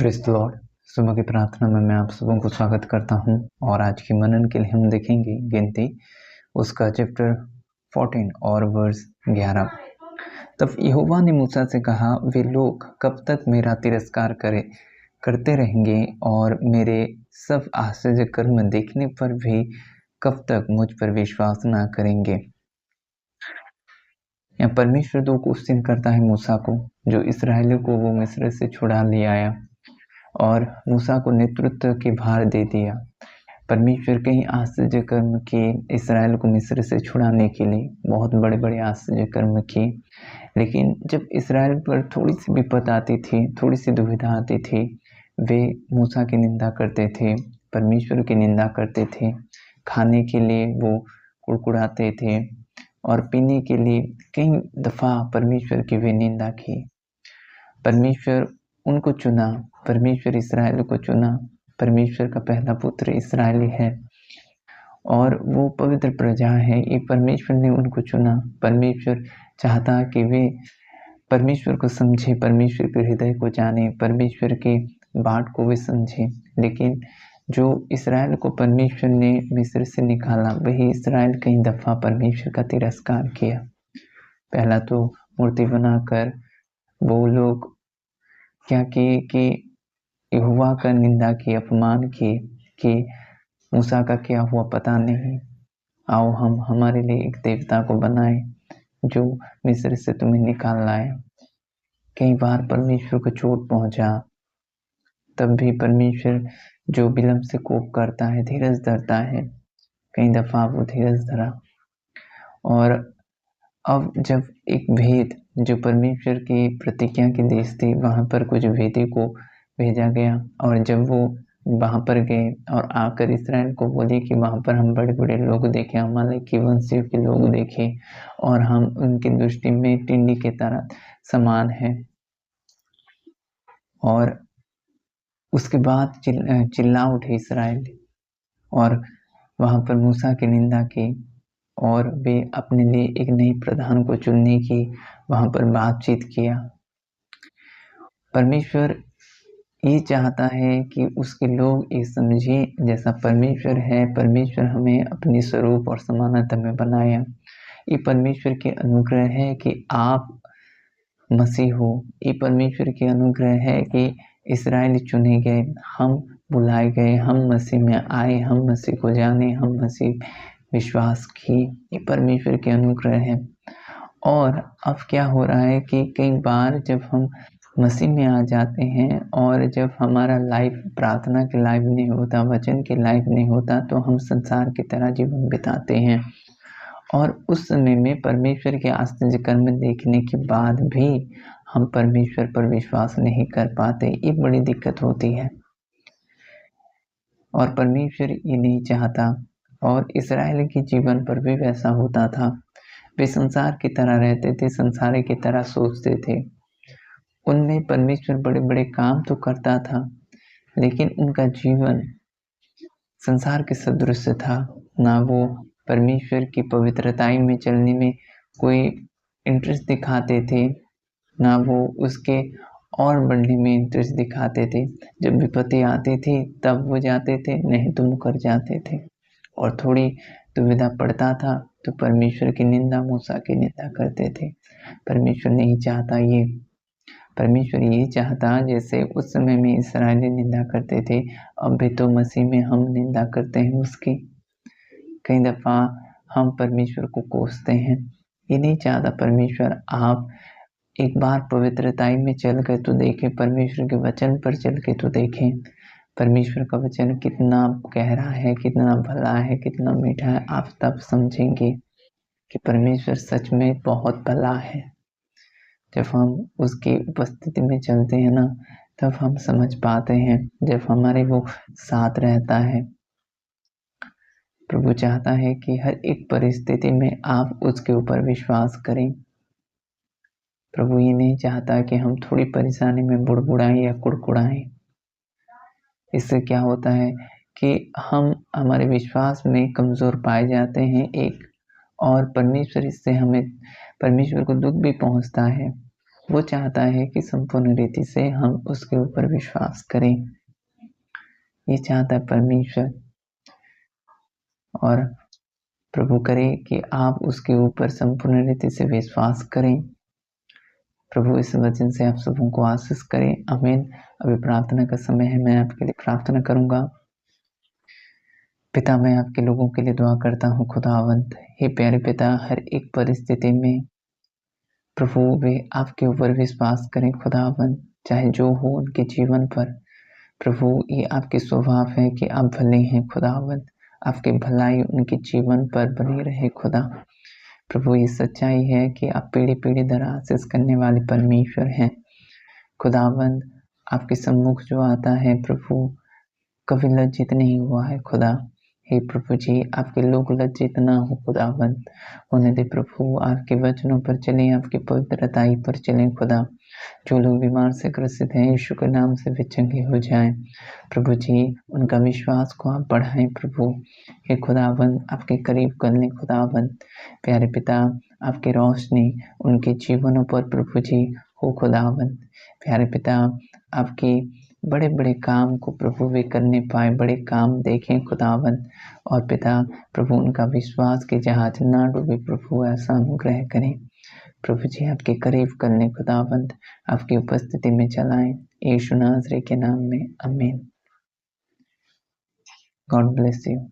Praise the Lord. सुबह की प्रार्थना में मैं आप सबों को स्वागत करता हूं और आज की मनन के लिए हम देखेंगे गिनती उसका चैप्टर 14 और वर्स 11। तब यहोवा ने मूसा से कहा, वे लोग कब तक मेरा तिरस्कार करते रहेंगे और मेरे सब आश्चर्य कर्म देखने पर भी कब तक मुझ पर विश्वास ना करेंगे। यहाँ परमेश्वर दो क्वेश्चन करता है मूसा को, जो इसराइलियों को वो मिस्र से छुड़ा ले आया और मूसा को नेतृत्व के भार दे दिया। परमेश्वर कई आश्चर्य कर्म किए इसराइल को मिस्र से छुड़ाने के लिए, बहुत बड़े बड़े आश्चर्य कर्म किए। लेकिन जब इसराइल पर थोड़ी सी विपत आती थी, थोड़ी सी दुविधा आती थी, वे मूसा की निंदा करते थे, परमेश्वर की निंदा करते थे। खाने के लिए वो कुड़कुड़ाते थे और पीने के लिए कई दफ़ा परमेश्वर की वे निंदा की। परमेश्वर उनको चुना, परमेश्वर इसराइल को चुना। परमेश्वर का पहला पुत्र इसराइली है और वो पवित्र प्रजा है। ये परमेश्वर ने उनको चुना। परमेश्वर चाहता कि वे परमेश्वर को समझे, परमेश्वर के हृदय को जाने, परमेश्वर के बाट को वे समझे। लेकिन जो इसराइल को परमेश्वर ने मिस्र से निकाला, वही इसराइल कई दफ़ा परमेश्वर का तिरस्कार किया। पहला तो मूर्ति बनाकर वो लोग क्या किए कि यहोवा का निंदा की, अपमान किए कि मूसा का क्या हुआ पता नहीं, आओ हम हमारे लिए एक देवता को बनाए जो मिस्र से तुम्हें निकाल लाए। कई बार परमेश्वर को चोट पहुंचा, तब भी परमेश्वर जो विलम्ब से कोप करता है, धीरज धरता है। कई दफ़ा वो धीरज धरा और अब जब एक भेद जो परमेश्वर की प्रतिज्ञा की देश थी, वहाँ पर कुछ भेदी को भेजा गया और जब वो वहाँ पर गए और आकर इसराइल को बोले कि वहाँ पर हम बड़े बड़े लोग देखें, अमालेक की वंशियों के लोग देखें और हम उनकी दृष्टि में टिंडी के तरह समान हैं। और उसके बाद चिल्ला उठे इसराइल और वहाँ पर मूसा की निंदा की और वे अपने लिए एक नए प्रधान को चुनने की वहाँ पर बातचीत किया। परमेश्वर ये चाहता है कि उसके लोग ये समझे, जैसा परमेश्वर है, परमेश्वर हमें अपने स्वरूप और समानता में बनाया। ये परमेश्वर के अनुग्रह है कि आप मसीह हो। ये परमेश्वर के अनुग्रह है कि इसराइल चुने गए, हम बुलाए गए, हम मसीह में आए, हम मसीह को जाने, हम मसीह विश्वास की। ये परमेश्वर के अनुग्रह है। और अब क्या हो रहा है कि कई बार जब हम मसीह में आ जाते हैं और जब हमारा लाइफ प्रार्थना के लाइफ नहीं होता, वचन के लाइफ नहीं होता, तो हम संसार की तरह जीवन बिताते हैं और उस समय में परमेश्वर के आश्चर्य कर्म देखने के बाद भी हम परमेश्वर पर विश्वास नहीं कर पाते। ये बड़ी दिक्कत होती है और परमेश्वर ये नहीं चाहता। और इसराइल के जीवन पर भी वैसा होता था। वे संसार की तरह रहते थे, संसार की तरह सोचते थे। उनमें परमेश्वर बड़े बड़े काम तो करता था, लेकिन उनका जीवन संसार के सदृश था। ना वो परमेश्वर की पवित्रताई में चलने में कोई इंटरेस्ट दिखाते थे, ना वो उसके और बढ़ने में इंटरेस्ट दिखाते थे। जब विपत्ति आती थी तब वो जाते थे, नहीं तो मुकर जाते थे। और थोड़ी दुविधा पड़ता था तो परमेश्वर की निंदा, मूसा की निंदा करते थे। परमेश्वर नहीं चाहता ये। परमेश्वर ये चाहता, जैसे उस समय में इसराइली निंदा करते थे, अब भी तो मसीह में हम निंदा करते हैं उसकी। कई दफ़ा हम परमेश्वर को कोसते हैं। ये नहीं चाहता परमेश्वर। आप एक बार पवित्रताई में चल के तो देखें, परमेश्वर के वचन पर चल के तो देखें, परमेश्वर का वचन कितना गहरा है, कितना भला है, कितना मीठा है। आप तब समझेंगे कि परमेश्वर सच में बहुत भला है। जब हम उसकी उपस्थिति में चलते हैं ना, तब हम समझ पाते हैं। जब हमारे वो साथ रहता है, प्रभु चाहता है कि हर एक परिस्थिति में आप उसके ऊपर विश्वास करें। प्रभु ये नहीं चाहता कि हम थोड़ी परेशानी में बुड़बुड़ाएं या कुड़कुड़ाएं। इससे क्या होता है कि हम हमारे विश्वास में कमज़ोर पाए जाते हैं और परमेश्वर इससे हमें, परमेश्वर को दुख भी पहुंचता है। वो चाहता है कि संपूर्ण रीति से हम उसके ऊपर विश्वास करें। ये चाहता है परमेश्वर, और प्रभु करे कि आप उसके ऊपर संपूर्ण रीति से विश्वास करें। प्रभु इस वचन से आप सबों को आशीष करें। आमीन। अभी प्रार्थना का समय है, मैं आपके लिए प्रार्थना करूंगा। पिता, मैं आपके लोगों के लिए दुआ करता हूँ खुदावंत। हे प्यारे पिता, हर एक परिस्थिति में प्रभु वे आपके ऊपर विश्वास करें खुदावंत, चाहे जो हो उनके जीवन पर। प्रभु ये आपके स्वभाव है कि आप भले हैं खुदावंत, आपकी भलाई उनके जीवन पर बनी रहे खुदा। प्रभु ये सच्चाई है कि आप पीढ़ी पीढ़ी दर आशीष करने वाले परमेश्वर हैं खुदावंत। आपके सम्मुख जो आता है प्रभु कभी लज्जित नहीं हुआ है खुदा। हे प्रभु जी, आपके लोग लज्जित ना हो खुदावंत होने दे प्रभु। आपके वचनों पर चलें, आपकी पवित्रताई पर चलें खुदा। जो लोग बीमार से ग्रसित हैं, यीशु के नाम से वे चंगे हो जाएं। प्रभु जी, उनका विश्वास को आप बढ़ाएं प्रभु। हे खुदावंत, आपके करीब करने खुदावंत। प्यारे पिता, आपकी रोशनी उनके जीवनों पर प्रभु जी हो खुदावंत। प्यारे पिता, आपकी बड़े बड़े काम को प्रभु वे करने पाए, बड़े काम देखें खुदावंत। और पिता प्रभु, उनका विश्वास के जहाज ना डूबे प्रभु, ऐसा अनुग्रह करें। प्रभु जी, आपके करीब करने खुदावंत, आपकी उपस्थिति में चलाएं, यीशु नासरी के नाम में, आमीन। God bless you.